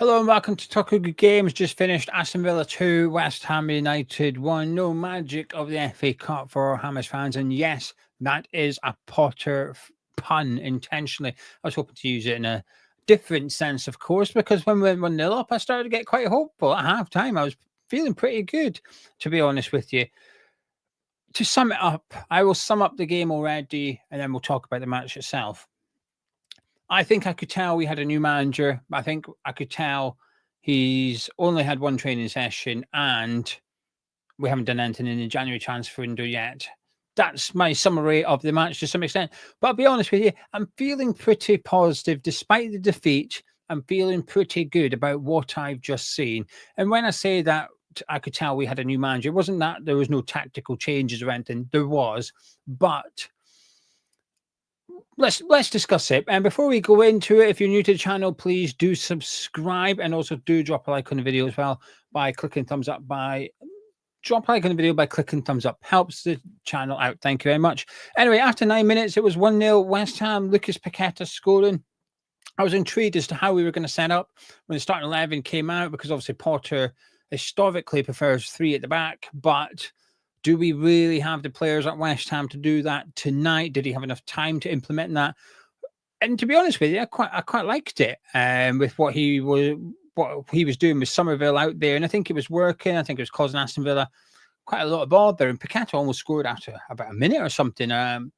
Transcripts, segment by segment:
Hello and welcome to Talk Good Games. Just finished Aston Villa 2, West Ham United 1. No magic of the FA Cup for Hammers fans. And yes, that is a Potter pun intentionally. I was hoping to use it in a different sense, of course, because when we went 1-0 up, I started to get quite hopeful at half time. I was feeling pretty good, to be honest with you. To sum it up, I will sum up the game already and then we'll talk about the match itself. I think I could tell we had a new manager. I think I could tell he's only had one training session and we haven't done anything in the January transfer window yet. That's my summary of the match to some extent. But I'll be honest with you, I'm feeling pretty positive. Despite the defeat, I'm feeling pretty good about what I've just seen. And when I say that, I could tell we had a new manager. It wasn't that there was no tactical changes or anything. There was, but let's discuss it. And before we go into it, if you're new to the channel, please do subscribe and also do drop a like on the video as well by clicking thumbs up. Drop a like on the video by clicking thumbs up. Helps the channel out. Thank you very much. Anyway, after 9 minutes, it was 1-0 West Ham. Lucas Paqueta scoring. I was intrigued as to how we were going to set up when the starting 11 came out, because obviously Potter historically prefers 3 at the back, but do we really have the players at West Ham to do that tonight? Did he have enough time to implement that? And to be honest with you, I quite liked it with what he was doing with Summerville out there, and I think it was working. I think it was causing Aston Villa quite a lot of bother. And Paqueta almost scored after about a minute or something. An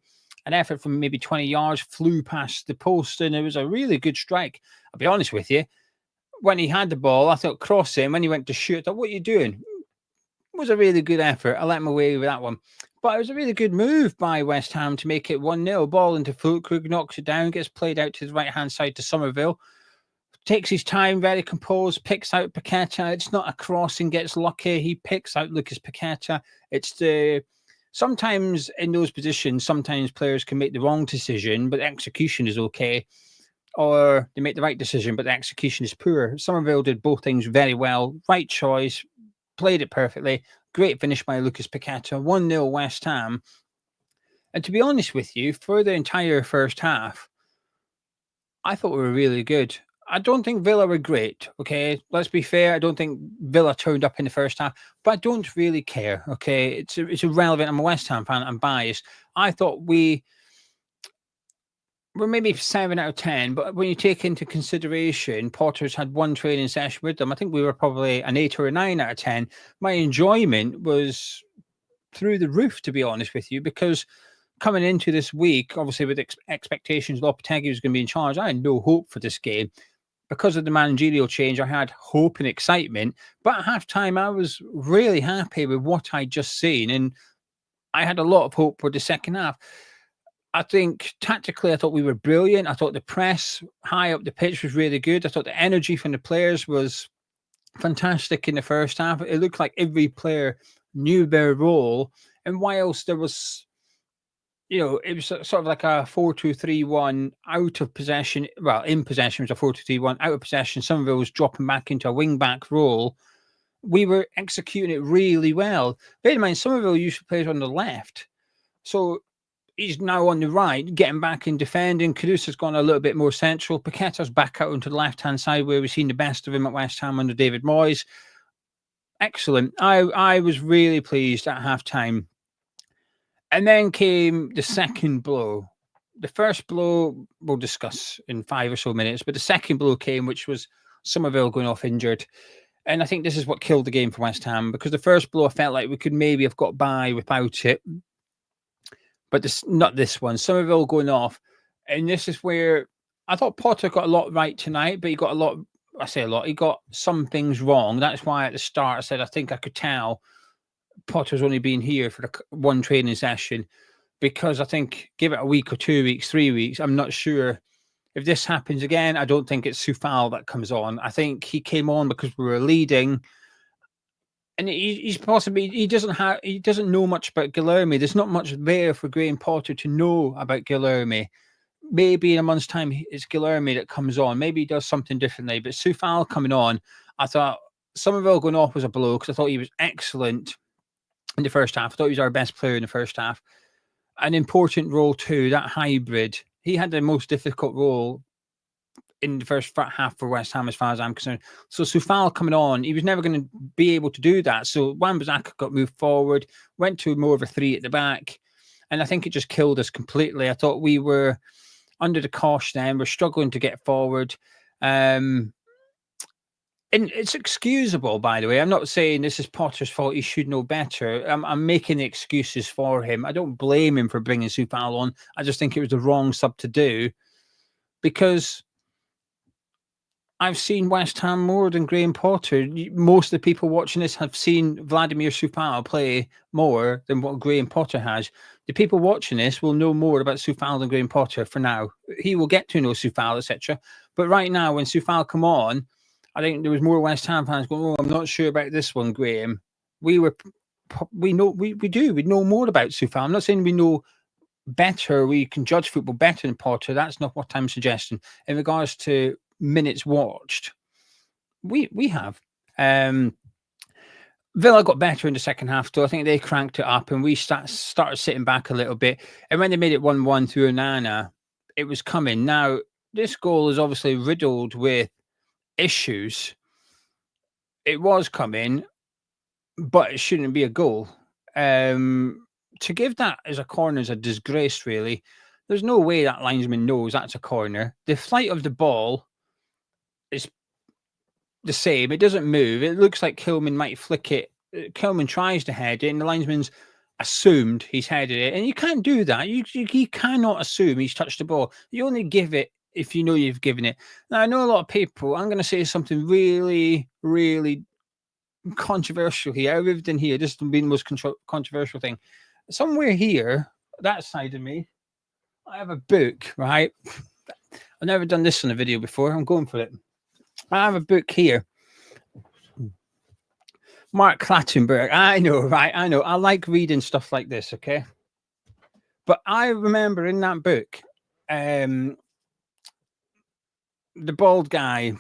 effort from maybe 20 yards flew past the post, and it was a really good strike. I'll be honest with you, when he had the ball, I thought crossing. When he went to shoot, I thought, what are you doing? Was a really good effort. I let him away with that one. But it was a really good move by West Ham to make it 1-0. Ball into Fullkrug, knocks it down, gets played out to the right-hand side to Summerville. Takes his time, very composed, picks out Paqueta. It's not a crossing, gets lucky. He picks out Lucas Paqueta. Sometimes in those positions, sometimes players can make the wrong decision, but the execution is okay. Or they make the right decision, but the execution is poor. Summerville did both things very well. Right choice. Played it perfectly. Great finish by Lucas Paqueta. 1-0 West Ham. And to be honest with you, for the entire first half, I thought we were really good. I don't think Villa were great, okay? Let's be fair. I don't think Villa turned up in the first half, but I don't really care, okay? It's irrelevant. I'm a West Ham fan. I'm biased. I thought we're maybe 7 out of 10, but when you take into consideration Potter's had one training session with them, I think we were probably an 8 or a 9 out of 10. My enjoyment was through the roof, to be honest with you, because coming into this week, obviously with expectations Lopetegui was going to be in charge, I had no hope for this game. Because of the managerial change, I had hope and excitement, but at halftime, I was really happy with what I'd just seen, and I had a lot of hope for the second half. I think tactically, I thought we were brilliant. I thought the press high up the pitch was really good. I thought the energy from the players was fantastic in the first half. It looked like every player knew their role. And whilst there was, it was sort of like a 4-2-3-1 out of possession. Well, in possession was a 4-2-3-1 out of possession. Summerville was dropping back into a wing-back role. We were executing it really well. Bear in mind, Summerville usually plays on the left. So he's now on the right, getting back in defending. Caruso's gone a little bit more central. Paqueta's back out onto the left-hand side where we've seen the best of him at West Ham under David Moyes. Excellent. I was really pleased at halftime. And then came the second blow. The first blow we'll discuss in 5 or so minutes, but the second blow came, which was Summerville going off injured. And I think this is what killed the game for West Ham, because the first blow I felt like we could maybe have got by without it. But not this one. Summerville going off. And this is where I thought Potter got a lot right tonight, but he got a lot. I say a lot. He got some things wrong. That's why at the start I said I think I could tell Potter's only been here for one training session, because I think give it a week or 2 weeks, 3 weeks. I'm not sure if this happens again. I don't think it's Soufal that comes on. I think he came on because we were leading. And he doesn't know much about Guilherme. There's not much there for Graham Potter to know about Guilherme. Maybe in a month's time, it's Guilherme that comes on. Maybe he does something differently. But Soufal coming on, I thought Summerville going off was a blow, because I thought he was excellent in the first half. I thought he was our best player in the first half. An important role too, that hybrid. He had the most difficult role in the first half for West Ham, as far as I'm concerned. So Soufal coming on, he was never going to be able to do that. So Wan-Bissaka got moved forward, went to more of a 3 at the back, and I think it just killed us completely. I thought we were under the cosh then. We're struggling to get forward. And it's excusable, by the way. I'm not saying this is Potter's fault. He should know better. I'm making excuses for him. I don't blame him for bringing Soufal on. I just think it was the wrong sub to do, because I've seen West Ham more than Graham Potter. Most of the people watching this have seen Vladimir Soufal play more than what Graham Potter has. The people watching this will know more about Soufal than Graham Potter for now. He will get to know Soufal, etc. But right now, when Soufal come on, I think there was more West Ham fans going, "Oh, I'm not sure about this one, Graham." We know more about Soufal. I'm not saying we know better. We can judge football better than Potter. That's not what I'm suggesting. In regards to minutes watched, we have. Villa got better in the second half, though. I think they cranked it up, and we started sitting back a little bit. And when they made it 1-1 through Onana, it was coming. Now, this goal is obviously riddled with issues. It was coming, but it shouldn't be a goal. To give that as a corner is a disgrace, really. There's no way that linesman knows that's a corner. The flight of the ball is the same. It doesn't move. It looks like Kilman might flick it. Kilman tries to head it, and the linesman's assumed he's headed it. And you can't do that. You cannot assume he's touched the ball. You only give it if you know you've given it. Now, I know a lot of people, I'm going to say something really, really controversial here. Everything here, this has been the most controversial thing. Somewhere here, that side of me, I have a book, right? I've never done this on a video before. I'm going for it. I have a book here. Mark Clattenburg. I know, right? I know. I like reading stuff like this, okay? But I remember in that book, the bald guy,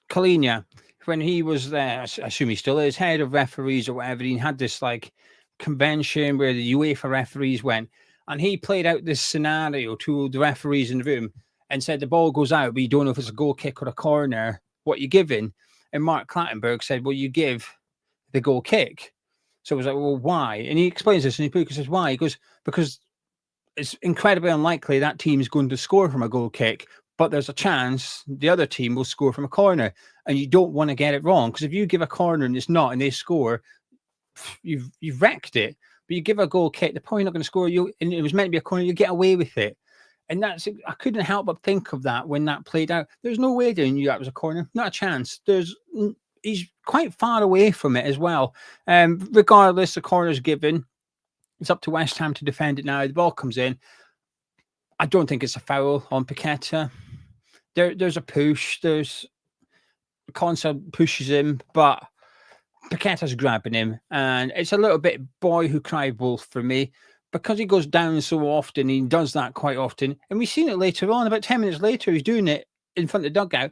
Kalina, when he was there, I assume he still is, head of referees or whatever, he had this like convention where the UEFA referees went, and he played out this scenario to the referees in the room and said the ball goes out, but you don't know if it's a goal kick or a corner, what you're giving. And Mark Clattenburg said, well, you give the goal kick. So it was like, well, why? And he explains this in his book. He says, why? He goes, because it's incredibly unlikely that team is going to score from a goal kick, but there's a chance the other team will score from a corner, and you don't want to get it wrong, because if you give a corner and it's not, and they score, you've wrecked it. But you give a goal kick, they're probably not going to score. And it was meant to be a corner, you get away with it. And I couldn't help but think of that when that played out. There's no way they knew that was a corner, not a chance. He's quite far away from it as well. Regardless, the corner's given. It's up to West Ham to defend it now. The ball comes in. I don't think it's a foul on Paqueta. There's a push. Consa pushes him, but Paqueta's grabbing him. And it's a little bit boy who cried wolf for me, because he goes down so often. He does that quite often. And we've seen it later on. About 10 minutes later, he's doing it in front of the dugout.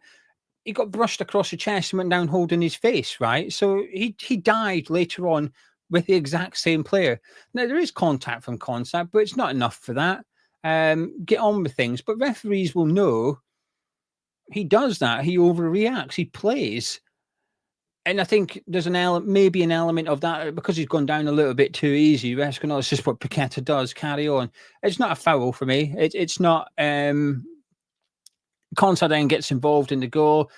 He got brushed across the chest and went down holding his face, right? So he died later on with the exact same player. Now, there is contact from Consa, but it's not enough for that. Get on with things. But referees will know he does that. He overreacts. He plays. And I think there's maybe an element of that, because he's gone down a little bit too easy. It's just what Paqueta does. Carry on. It's not a foul for me. It's not. Consa then gets involved in the goal.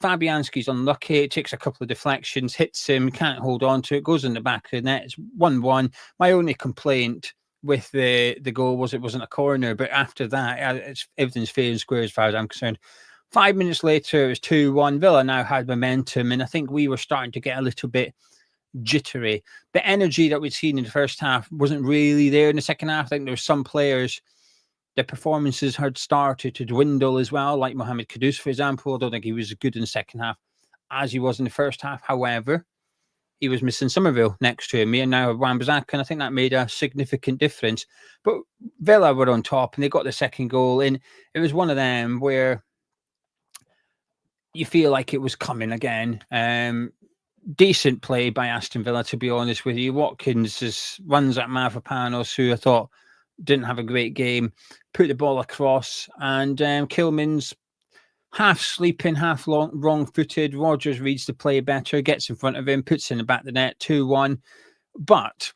Fabianski's unlucky. It takes a couple of deflections, hits him, can't hold on to it, goes in the back of the net. It's 1-1. My only complaint with the goal was it wasn't a corner, but after that, everything's fair and square as far as I'm concerned. 5 minutes later, it was 2-1. Villa now had momentum, and I think we were starting to get a little bit jittery. The energy that we'd seen in the first half wasn't really there in the second half. I think there were some players, their performances had started to dwindle as well, like Mohamed Kudus, for example. I don't think he was as good in the second half as he was in the first half. However, he was missing Summerville next to him, and now Wan-Bissaka, and I think that made a significant difference. But Villa were on top, and they got the second goal, and it was one of them where you feel like it was coming again. Decent play by Aston Villa, to be honest with you. Watkins just runs at Mavropanos, who I thought didn't have a great game, put the ball across, and Kilman's half sleeping, half wrong-footed. Rodgers reads the play better, gets in front of him, puts in the back of the net, 2-1. But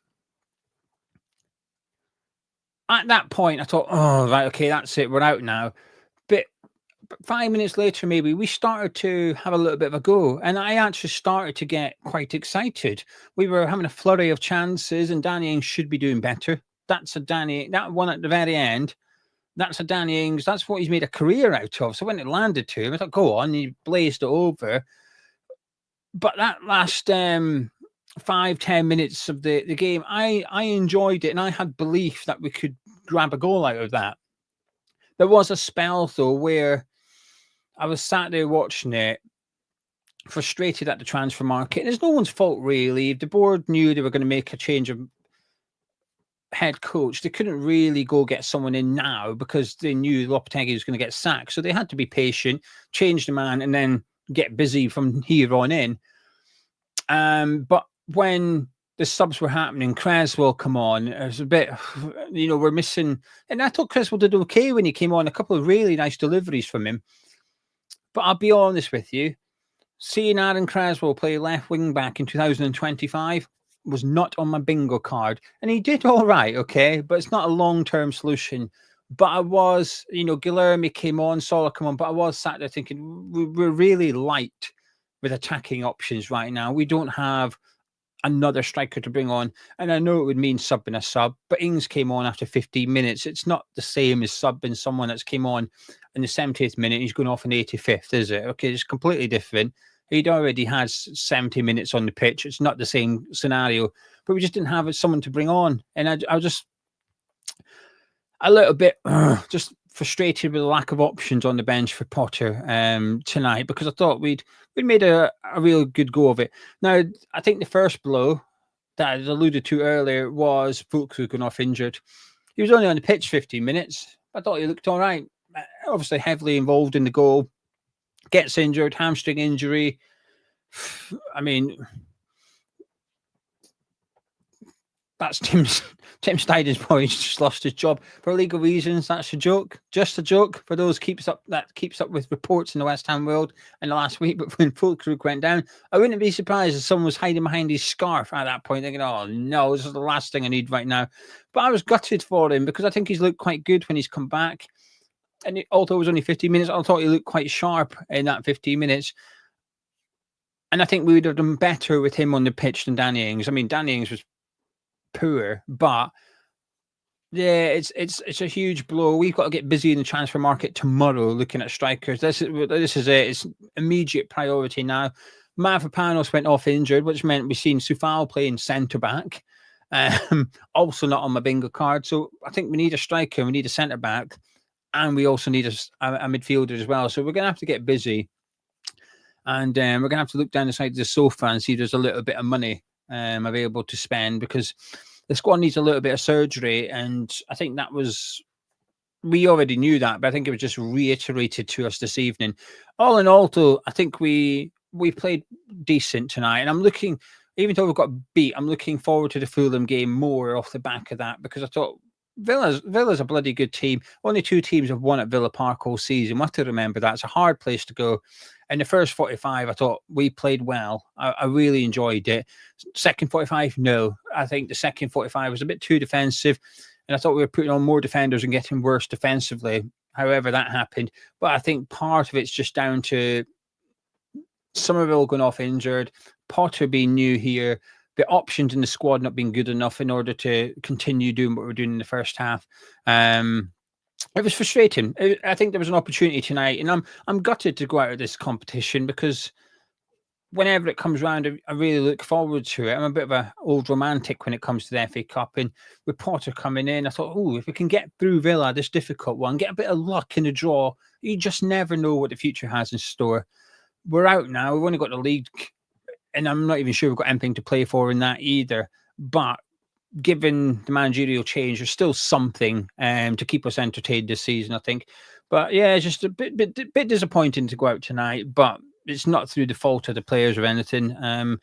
at that point, I thought, oh, right, okay, that's it. We're out now. But 5 minutes later, maybe, we started to have a little bit of a go. And I actually started to get quite excited. We were having a flurry of chances, and Danny Ings should be doing better. That one at the very end, that's a Danny Ings. That's what he's made a career out of. So when it landed to him, I thought, go on, he blazed it over. But that last 5-10 minutes of the game, I enjoyed it, and I had belief that we could grab a goal out of that. There was a spell, though, where I was sat there watching it, frustrated at the transfer market. And it's no one's fault, really. If the board knew they were going to make a change of head coach, they couldn't really go get someone in now because they knew Lopetegui was going to get sacked. So they had to be patient, change the man, and then get busy from here on in. But when the subs were happening, Creswell come on. It was a bit, we're missing. And I thought Creswell did okay when he came on. A couple of really nice deliveries from him. But I'll be honest with you, seeing Aaron Creswell play left wing back in 2025 was not on my bingo card. And he did all right, okay? But it's not a long-term solution. But I was, Guilherme came on, Sola come on, but I was sat there thinking, we're really light with attacking options right now. We don't have another striker to bring on. And I know it would mean subbing a sub, but Ings came on after 15 minutes. It's not the same as subbing someone that's came on in the 70th minute. He's going off in the 85th, is it? Okay, it's completely different. He'd already had 70 minutes on the pitch. It's not the same scenario, but we just didn't have someone to bring on. And I was just a little bit just frustrated with the lack of options on the bench for Potter tonight, because I thought we'd made a real good go of it. Now, I think the first blow that I alluded to earlier was Fullkrug going off injured. He was only on the pitch 15 minutes. I thought he looked all right. Obviously heavily involved in the goal. Gets injured, hamstring injury. I mean, that's Tim Snyder's boy. He's just lost his job for legal reasons. That's a joke, just a joke for those keeps up with reports in the West Ham world in the last week. But when Fullkrug went down, I wouldn't be surprised if someone was hiding behind his scarf at that point, thinking, "Oh no, this is the last thing I need right now." But I was gutted for him because I think he's looked quite good when he's come back. And although it was only 15 minutes, I thought he looked quite sharp in that 15 minutes. And I think we would have done better with him on the pitch than Danny Ings. I mean, Danny Ings was poor, but yeah, it's a huge blow. We've got to get busy in the transfer market tomorrow looking at strikers. This is it. It's immediate priority now. Mavropanos went off injured, which meant we've seen Sufal playing centre-back. Also not on my bingo card. So I think we need a striker, we need a centre-back. And we also need a midfielder as well. So we're going to have to get busy. And we're going to have to look down the side of the sofa and see if there's a little bit of money available to spend, because the squad needs a little bit of surgery. And I think we already knew that, but I think it was just reiterated to us this evening. All in all, though, I think we played decent tonight. And I'm looking, even though we've got beat, I'm looking forward to the Fulham game more off the back of that, because I thought, Villa's a bloody good team. Only 2 teams have won at Villa Park all season. We have to remember that. It's a hard place to go. And the first 45, I thought we played well. I really enjoyed it. Second 45, no. I think the second 45 was a bit too defensive. And I thought we were putting on more defenders and getting worse defensively. However, that happened. But I think part of it's just down to Summerville going off injured, Potter being new here, the options in the squad not being good enough in order to continue doing what we're doing in the first half. It was frustrating. I think there was an opportunity tonight, and I'm gutted to go out of this competition, because whenever it comes around, I really look forward to it. I'm a bit of an old romantic when it comes to the FA Cup, and with Potter coming in, I thought, if we can get through Villa, this difficult one, get a bit of luck in the draw, you just never know what the future has in store. We're out now. We've only got the league, and I'm not even sure we've got anything to play for in that either. But given the managerial change, there's still something to keep us entertained this season, I think. But yeah, it's just a bit disappointing to go out tonight, but it's not through the fault of the players or anything. A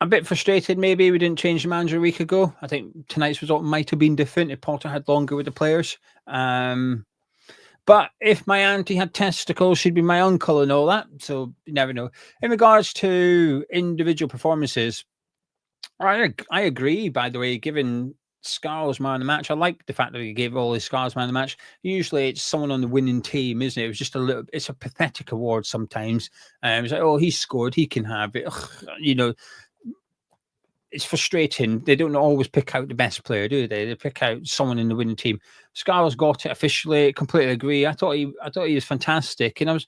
bit frustrated maybe we didn't change the manager a week ago. I think tonight's result might have been different if Potter had longer with the players. But if my auntie had testicles, she'd be my uncle and all that. So you never know. In regards to individual performances, I agree, by the way, given Scar's man of the match. I like the fact that he gave all his Scar's man of the match. Usually it's someone on the winning team, isn't it? It was just it's a pathetic award sometimes. It's like, oh, he scored, he can have it. Ugh, you know, it's frustrating. They don't always pick out the best player, do they? They pick out someone in the winning team. Scar's got it officially. Completely agree. I thought he was fantastic, and I was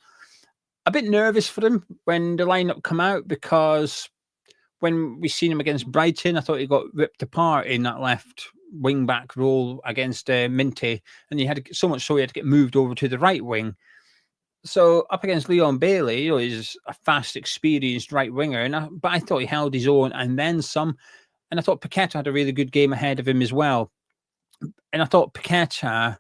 a bit nervous for him when the lineup come out, because when we seen him against Brighton, I thought he got ripped apart in that left wing back role against Minty, and he had so much so he had to get moved over to the right wing. So up against Leon Bailey, you know, he's a fast, experienced right winger, but I thought he held his own and then some. And I thought Paqueta had a really good game ahead of him as well. And I thought Paqueta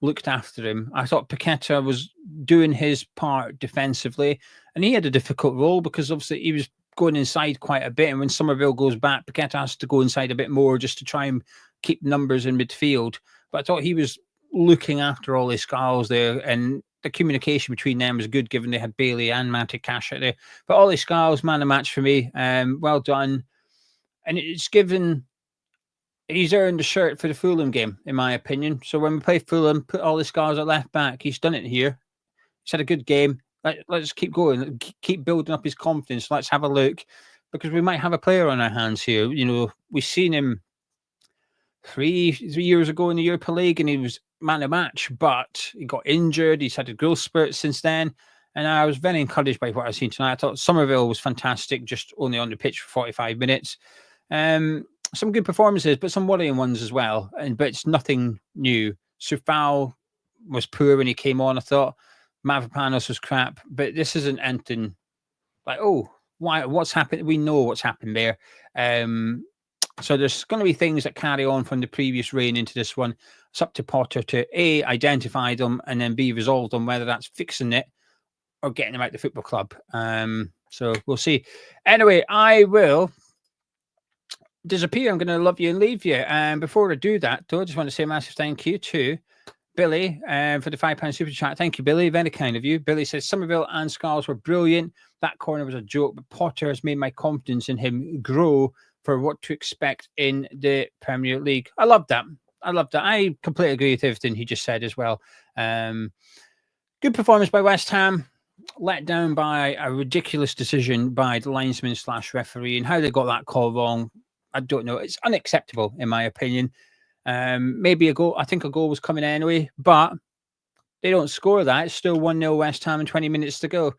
looked after him. I thought Paqueta was doing his part defensively, and he had a difficult role because obviously he was going inside quite a bit. And when Summerville goes back, Paqueta has to go inside a bit more just to try and keep numbers in midfield. But I thought he was looking after all his scars there, and the communication between them was good, given they had Bailey and Mantic Cash out there. But Ollie Scarles, man of match for me. Well done. And it's given, he's earned a shirt for the Fulham game, in my opinion. So when we play Fulham, put Ollie Scarles at left back. He's done it here. He's had a good game. Let's keep going. Keep building up his confidence. Let's have a look, because we might have a player on our hands here. You know, we've seen him three years ago in the Europa League, and he was man of match, but he got injured. He's had a growth spurt since then, and I was very encouraged by what I've seen tonight. I thought Summerville was fantastic, just only on the pitch for 45 minutes. Some good performances, but some worrying ones as well. But it's nothing new. Sufal was poor when he came on, I thought. Mavropanos was crap, but this isn't anything like, oh, why? What's happened? We know what's happened there. So there's going to be things that carry on from the previous reign into this one. It's up to Potter to A, identify them, and then B, resolve them, whether that's fixing it or getting them out the football club. So we'll see. Anyway, I will disappear. I'm going to love you and leave you. And before I do that, though, I just want to say a massive thank you to Billy for the £5 super chat. Thank you, Billy. Very kind of you. Billy says, Summerville and Scarles were brilliant. That corner was a joke, but Potter has made my confidence in him grow for what to expect in the Premier League. I love that. I completely agree with everything he just said as well. Good performance by West Ham. Let down by a ridiculous decision by the linesman / referee, and how they got that call wrong, I don't know. It's unacceptable, in my opinion. Maybe a goal. I think a goal was coming anyway, but they don't score that. It's still 1-0 West Ham and 20 minutes to go.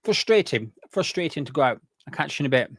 Frustrating to go out. I'll catch you in a bit.